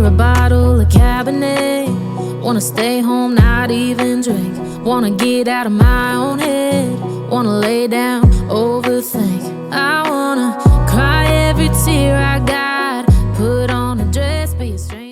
a bottle of Cabernet. Wanna stay home, not even drink. Wanna get out of my own head. Wanna lay down, overthink. I wanna cry every tear I got. Put on a dress, be a stranger.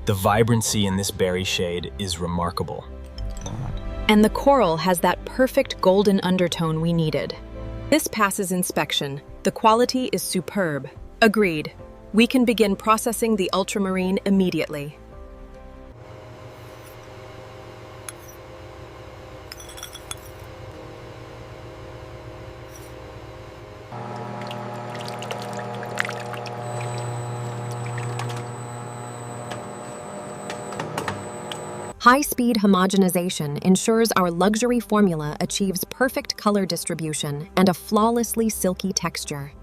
The vibrancy in this berry shade is remarkable. And the coral has that perfect golden undertone we needed. This passes inspection. The quality is superb. Agreed. We can begin processing the ultramarine immediately. High-speed homogenization ensures our luxury formula achieves perfect color distribution and a flawlessly silky texture.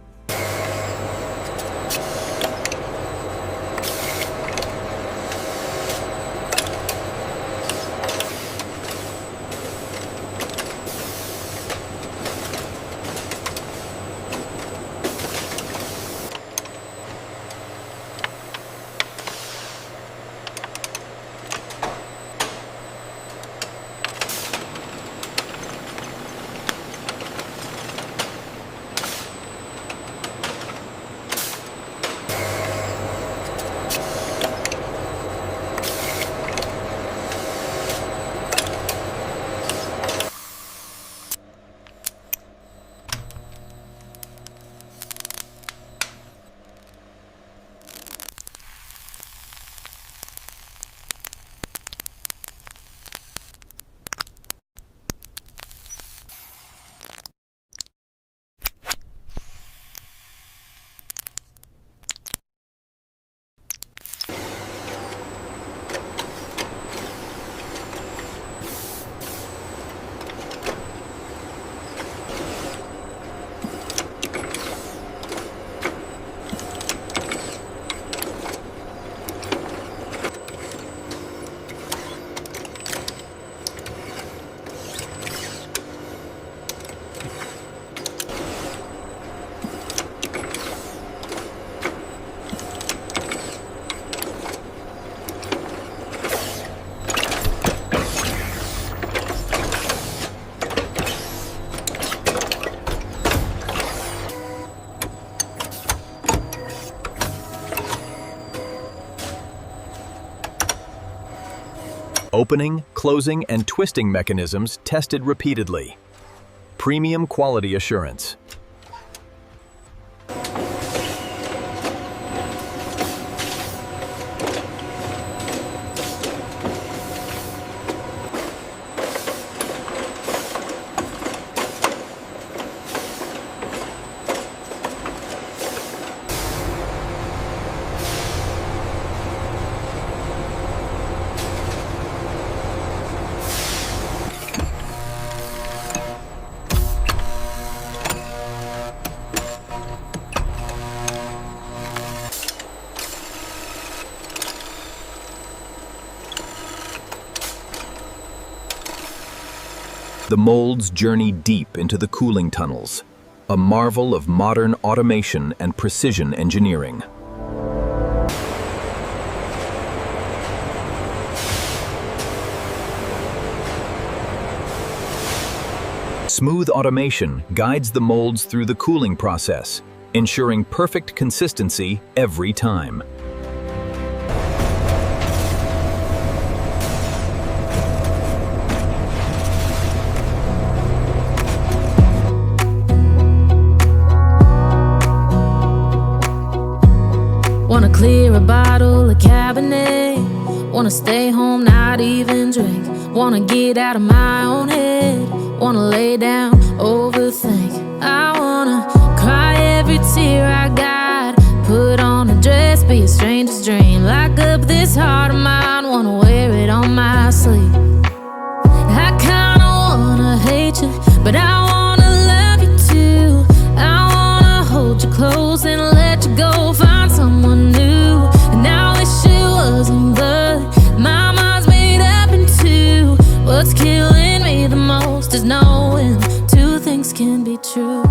Opening, closing, and twisting mechanisms tested repeatedly. Premium quality assurance. The molds journey deep into the cooling tunnels, a marvel of modern automation and precision engineering. Smooth automation guides the molds through the cooling process, ensuring perfect consistency every time. Wanna clear a bottle of Cabernet. Wanna stay home, not even drink. Wanna get out of my own head. Wanna lay down, overthink. I wanna cry every tear I got. Put on a dress, be a stranger's dream. Lock up this heart of mine, wanna wear it on my sleeve. I kinda wanna hate you, but I wanna love you too. I wanna hold you close and let you go, find someone new. And I wish it wasn't, but my mind's made up in two. What's killing me the most is knowing two things can be true.